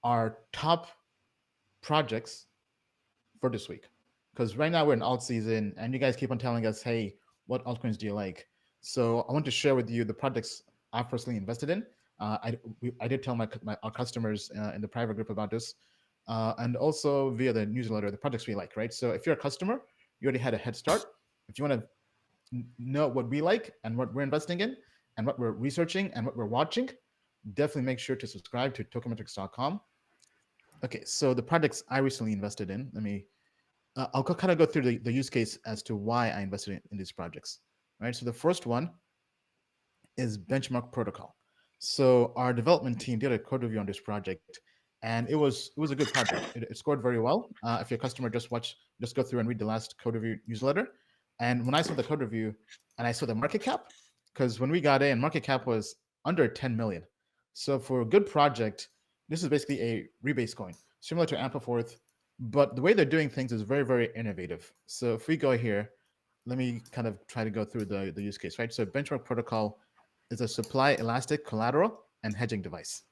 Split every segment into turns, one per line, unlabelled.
our top projects for this week. Because right now we're in alt season, and you guys keep on telling us, "Hey, what altcoins do you like?" So I want to share with you the projects I've personally invested in. I did tell our customers in the private group about this, and also via the newsletter, the projects we like. Right. So if you're a customer, you already had a head start. If you want to know what we like and what we're investing in and what we're researching and what we're watching, definitely make sure to subscribe to tokenmetrics.com. Okay, so the projects I recently invested in, I'll kind of go through the use case as to why I invested in these projects. Right. So the first one is Benchmark Protocol. So our development team did a code review on this project, and it was a good project. It scored very well. If your customer just go through and read the last code review newsletter. And when I saw the code review and I saw the market cap, because when we got in, market cap was under 10 million. So for a good project, this is basically a rebase coin, similar to Ampleforth, but the way they're doing things is very, very innovative. So if we go here, let me kind of try to go through the use case, right? So Benchmark Protocol is a supply elastic collateral and hedging device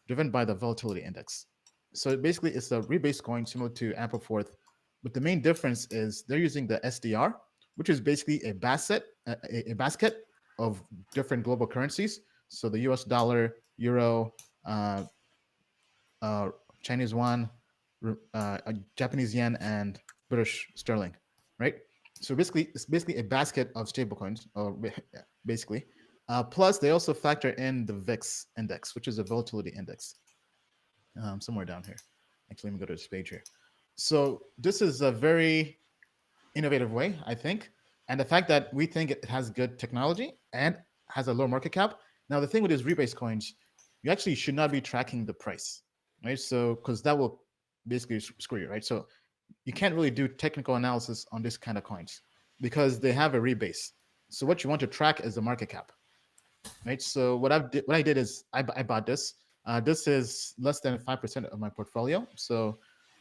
driven by the volatility index. So basically, it's a rebase coin similar to Ampleforth, but the main difference is they're using the SDR, which is basically a basket of different global currencies. So the US dollar, euro, uh, uh, Chinese yuan, Japanese yen, and British sterling, right? So basically, it's basically a basket of stablecoins, or basically. Plus, they also factor in the VIX index, which is a volatility index, somewhere down here. Actually, let me go to this page here. So this is a very innovative way, I think. And the fact that we think it has good technology and has a low market cap. Now, the thing with these rebase coins, you actually should not be tracking the price, right? So, because that will basically screw you, right? So, you can't really do technical analysis on this kind of coins because they have a rebase. So, what you want to track is the market cap, right? So, what I did is I bought this. This is less than 5% of my portfolio. So,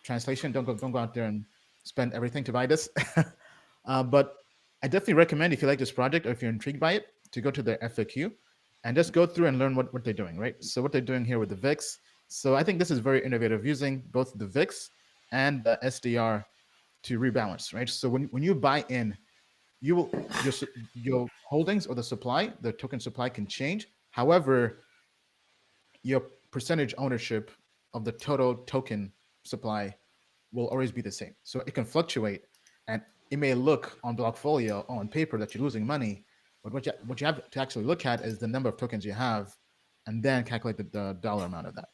translation, don't go out there and spend everything to buy this. But I definitely recommend, if you like this project or if you're intrigued by it, to go to their FAQ and just go through and learn what they're doing, right? So what they're doing here with the VIX. So I think this is very innovative, using both the VIX and the SDR to rebalance, right? So when you buy in, you will your holdings or the token supply can change. However, your percentage ownership of the total token supply will always be the same. So it can fluctuate, and it may look on Blockfolio or on paper that you're losing money, but what you have to actually look at is the number of tokens you have, and then calculate the dollar amount of that.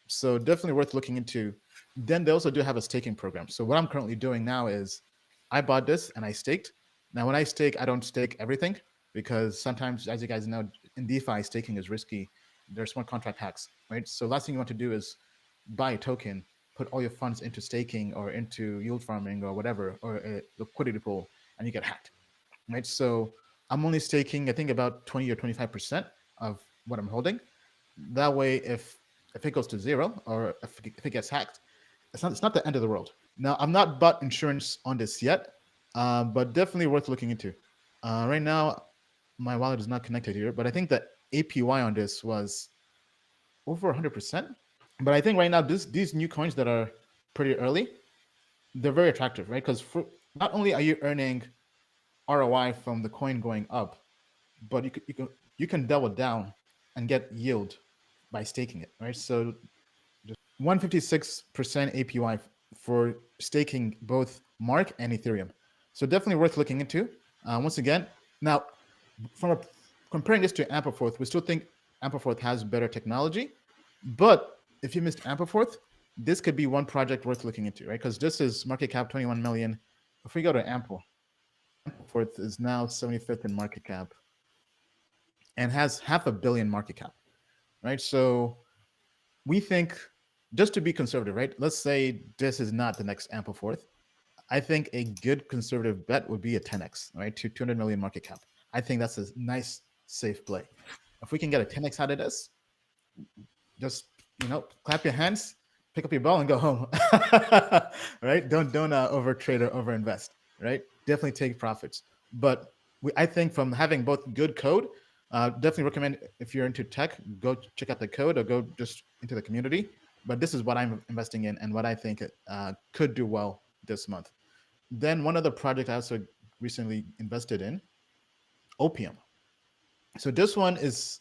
So definitely worth looking into. Then they also do have a staking program. So what I'm currently doing now is I bought this and I staked. Now when I stake, I don't stake everything, because sometimes, as you guys know, in DeFi, staking is risky. There's smart contract hacks, right? So last thing you want to do is buy a token, put all your funds into staking or into yield farming or whatever, or a liquidity pool, and you get hacked, right? So I'm only staking, I think, about 20 or 25% of what I'm holding. That way, if it goes to zero, or if it gets hacked, it's not the end of the world. Now, I'm not bought insurance on this yet, but definitely worth looking into. Right now, my wallet is not connected here, but I think the APY on this was over 100%. But I think right now, these new coins that are pretty early, they're very attractive, right? Because not only are you earning ROI from the coin going up, but you can double down and get yield by staking it, right? So just 156% APY for staking both Mark and Ethereum. So definitely worth looking into. Once again, now comparing this to Ampleforth, we still think Ampleforth has better technology. But if you missed Ampleforth, this could be one project worth looking into, right? Because this is market cap 21 million. If we go to Ampleforth is now 75th in market cap and has $500 million market cap, right? So we think, just to be conservative, right? Let's say this is not the next Ampleforth. I think a good conservative bet would be a 10x, right? To 200 million market cap. I think that's a nice, safe play. If we can get a 10x out of this, just clap your hands, pick up your ball, and go home. Right? Don't over trade or over invest. Right? Definitely take profits. But I think from having both good code, definitely recommend, if you're into tech, go check out the code or go just into the community. but this is what I'm investing in and what I think could do well this month. Then one other project I also recently invested in, Opium. So this one is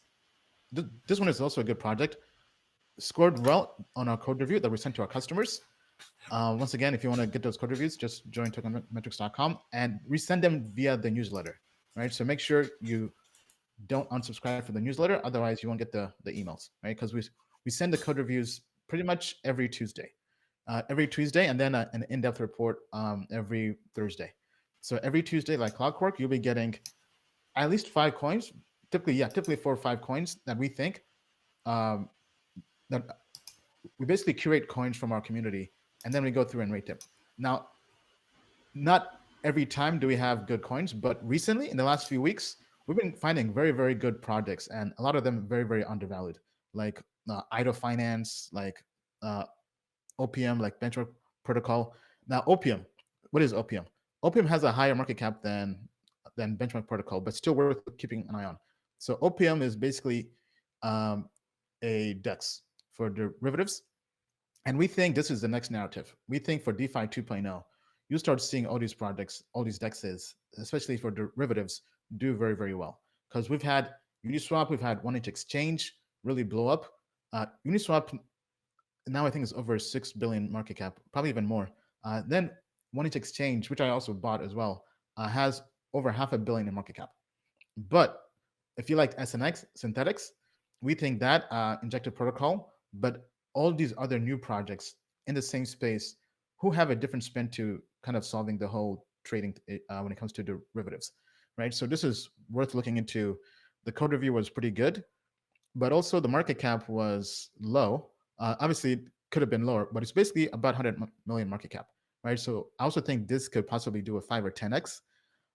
also a good project. Scored well on our code review that we sent to our customers. Once again, if you want to get those code reviews, just join tokenmetrics.com and we send them via the newsletter, right? So make sure you don't unsubscribe for the newsletter, otherwise you won't get the emails, right? Because we send the code reviews pretty much every Tuesday, and then an in-depth report every Thursday. So every Tuesday, like clockwork, you'll be getting at least 5 coins, typically 4 or 5 coins that we think um, that we basically curate coins from our community, and then we go through and rate them. Now, not every time do we have good coins, but recently, in the last few weeks, we've been finding very, very good projects, and a lot of them very, very undervalued, like Idle Finance, like uh, Opium, like Benchmark Protocol. Now, Opium, what is Opium? Opium has a higher market cap than Benchmark Protocol, but still worth keeping an eye on. So Opium is basically um, a DEX for derivatives, and we think this is the next narrative. We think for DeFi 2.0, you start seeing all these projects, all these DEXs, especially for derivatives, do very, very well. Because we've had Uniswap, we've had 1inch Exchange really blow up. Uniswap now I think is over 6 billion market cap, probably even more. Then 1inch Exchange, which I also bought as well, has over $500 million in market cap. But if you like SNX synthetics, we think that injective protocol, but all these other new projects in the same space who have a different spin to kind of solving the whole trading when it comes to derivatives, right? So this is worth looking into. The code review was pretty good, but also the market cap was low. Obviously, it could have been lower, but it's basically about 100 million market cap, right? So I also think this could possibly do a 5 or 10x.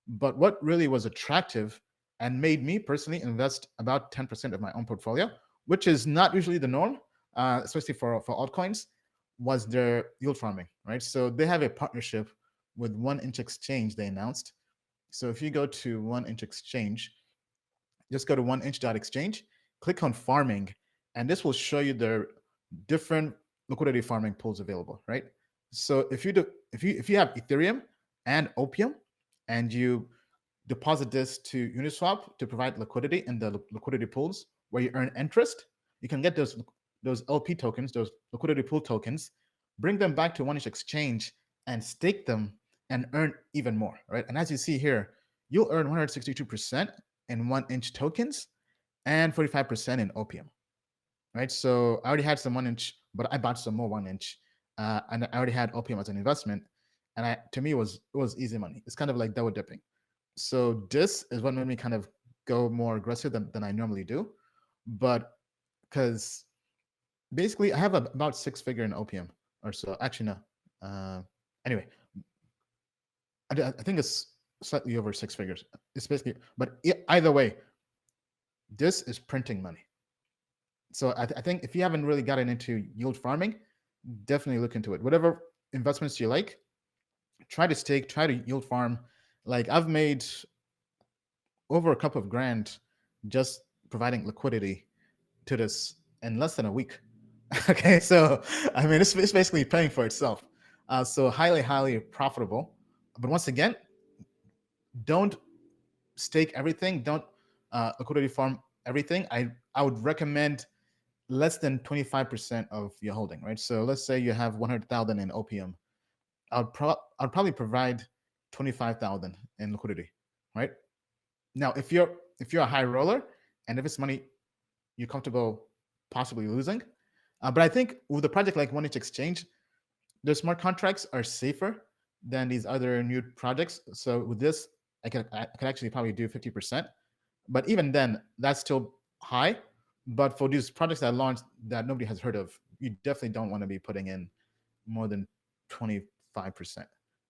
But what really was attractive and made me personally invest about 10% of my own portfolio, which is not usually the norm, especially for altcoins, was their yield farming, right? So they have a partnership with 1inch Exchange they announced. So if you go to 1inch Exchange, just go to 1inch.exchange, click on farming, and this will show you their different liquidity farming pools available, right? So if you have Ethereum and Opium, and you deposit this to Uniswap to provide liquidity in the liquidity pools where you earn interest, you can get those LP tokens, those liquidity pool tokens, bring them back to 1inch Exchange and stake them and earn even more, right? And as you see here, you'll earn 162% in 1inch tokens and 45% in Opium, right? So I already had some 1inch, but I bought some more 1inch, and I already had Opium as an investment, and to me it was easy money. It's kind of like double dipping. So this is what made me kind of go more aggressive than I normally do, but because basically I have about 6-figure in Opium or so. Actually, no. Anyway, I think it's slightly over 6 figures. It's basically, but either way, this is printing money. So I think if you haven't really gotten into yield farming, definitely look into it. Whatever investments you like, try to stake, try to yield farm. Like I've made over a couple of grand just providing liquidity to this in less than a week. Okay, so I mean, it's basically paying for itself. So highly profitable. But once again, don't stake everything. Don't liquidity farm everything. I would recommend less than 25% of your holding, right? So let's say you have 100,000 in Opium. I'd probably provide 25,000 in liquidity, right? Now, if you're a high roller and if it's money you're comfortable possibly losing, but I think with a project like 1inch Exchange, the smart contracts are safer than these other new projects. So with this, I could actually probably do 50%, but even then, that's still high. But for these projects that launched that nobody has heard of, you definitely don't want to be putting in more than 25%.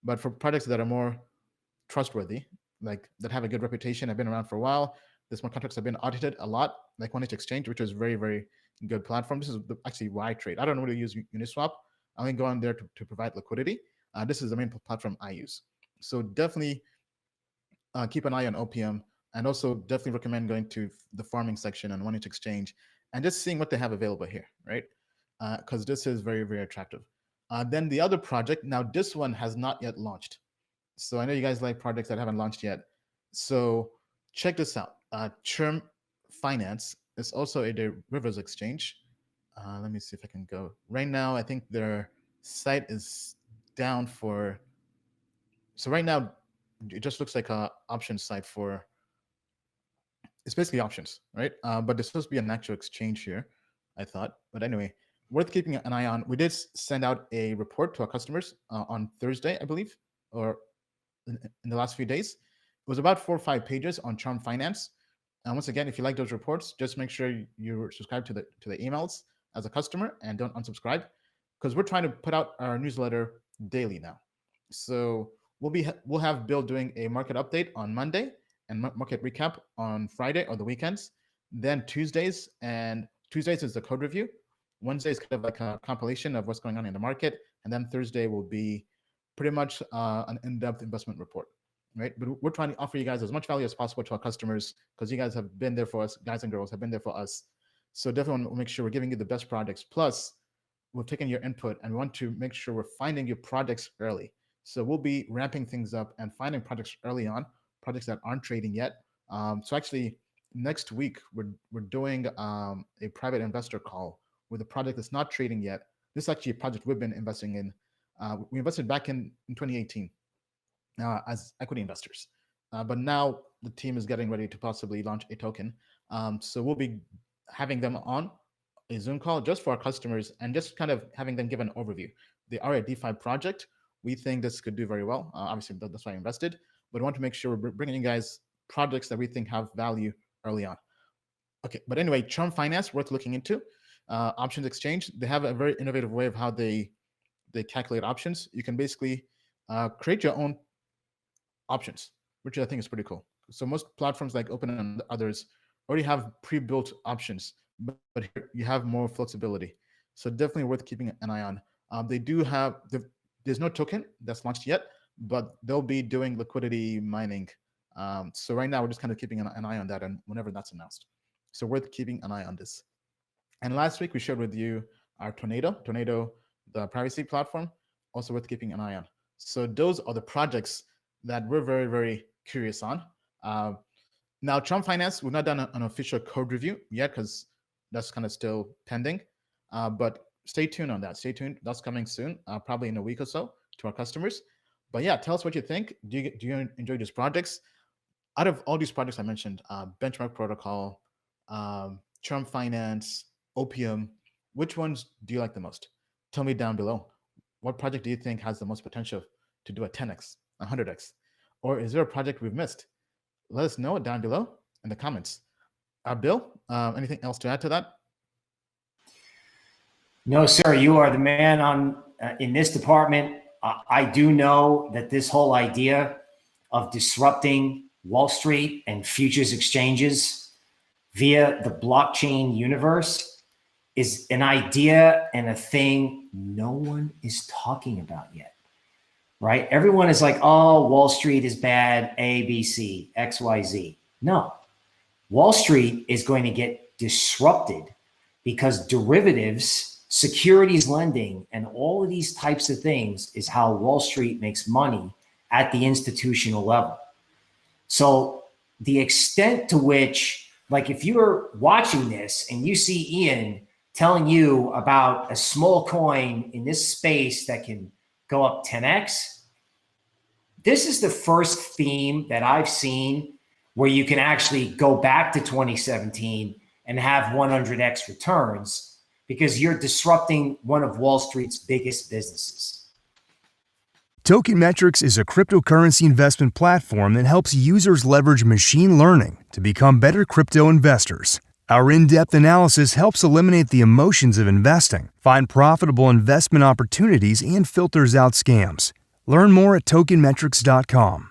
But for projects that are more trustworthy, like that have a good reputation, have been around for a while, the smart contracts have been audited a lot, like 1inch Exchange, which is very, very good platform. This is actually why I trade. I don't really use Uniswap. I only go on there to provide liquidity. This is the main platform I use. So definitely keep an eye on Opium, and also definitely recommend going to the farming section on 1inch Exchange and just seeing what they have available here, right? because this is very, very attractive. Then the other project, now this one has not yet launched. So I know you guys like projects that haven't launched yet. So check this out. Churn Finance is also a derivatives exchange. Let me see if I can go. Right now, I think their site is down for. So right now, it just looks like a option site for. It's basically options, right? But there's supposed to be an actual exchange here, I thought. But anyway, worth keeping an eye on. We did send out a report to our customers on Thursday, I believe, or in the last few days. It was about 4 or 5 pages on Charm Finance. And once again, if you like those reports, just make sure you subscribe to the emails as a customer and don't unsubscribe, because we're trying to put out our newsletter daily now. So we'll have Bill doing a market update on Monday and market recap on Friday or the weekends. Then Tuesdays is the code review. Wednesday is kind of like a compilation of what's going on in the market, and then Thursday will be pretty much an in-depth investment report, right? But we're trying to offer you guys as much value as possible to our customers, because you guys have been there for us, guys and girls have been there for us. So definitely want to make sure we're giving you the best projects. Plus, we're taking your input and we want to make sure we're finding you projects early. So we'll be ramping things up and finding projects early on, projects that aren't trading yet. So actually, next week we're doing a private investor call with a project that's not trading yet. This is actually a project we've been investing in. We invested back in 2018 as equity investors, but now the team is getting ready to possibly launch a token. So we'll be having them on a Zoom call just for our customers and just kind of having them give an overview. They are a DeFi project. We think this could do very well. Obviously, that's why I invested, but I want to make sure we're bringing you guys projects that we think have value early on. Okay, but anyway, Charm Finance, worth looking into. Options exchange, they have a very innovative way of how they calculate options. You can basically create your own options, which I think is pretty cool. So most platforms like Open and others already have pre-built options, but here you have more flexibility. So definitely worth keeping an eye on. They do have, there's no token that's launched yet, but they'll be doing liquidity mining. So right now we're just kind of keeping an eye on that, and whenever that's announced. So worth keeping an eye on this. And last week we shared with you our Tornado, the privacy platform, also worth keeping an eye on. So those are the projects that we're very, very curious on. Now, Trump Finance, we've not done an official code review yet because that's kind of still pending. But stay tuned on that. Stay tuned. That's coming soon, probably in a week or so to our customers. But yeah, tell us what you think. Do you enjoy these projects? Out of all these projects I mentioned, Benchmark Protocol, Trump Finance, Opium, which ones do you like the most? Tell me down below. What project do you think has the most potential to do a 10x, 100x? Or is there a project we've missed? Let us know down below in the comments. Bill, anything else to add to that?
No, sir. You are the man on in this department. I do know that this whole idea of disrupting Wall Street and futures exchanges via the blockchain universe is an idea and a thing no one is talking about yet, right? Everyone is like, oh, Wall Street is bad, A, B, C, X, Y, Z. No, Wall Street is going to get disrupted because derivatives, securities lending, and all of these types of things is how Wall Street makes money at the institutional level. So the extent to which, like if you're watching this and you see Ian telling you about a small coin in this space that can go up 10x, this is the first theme that I've seen where you can actually go back to 2017 and have 100x returns because you're disrupting one of Wall Street's biggest businesses.
Token Metrics is a cryptocurrency investment platform that helps users leverage machine learning to become better crypto investors. Our in-depth analysis helps eliminate the emotions of investing, find profitable investment opportunities, and filters out scams. Learn more at tokenmetrics.com.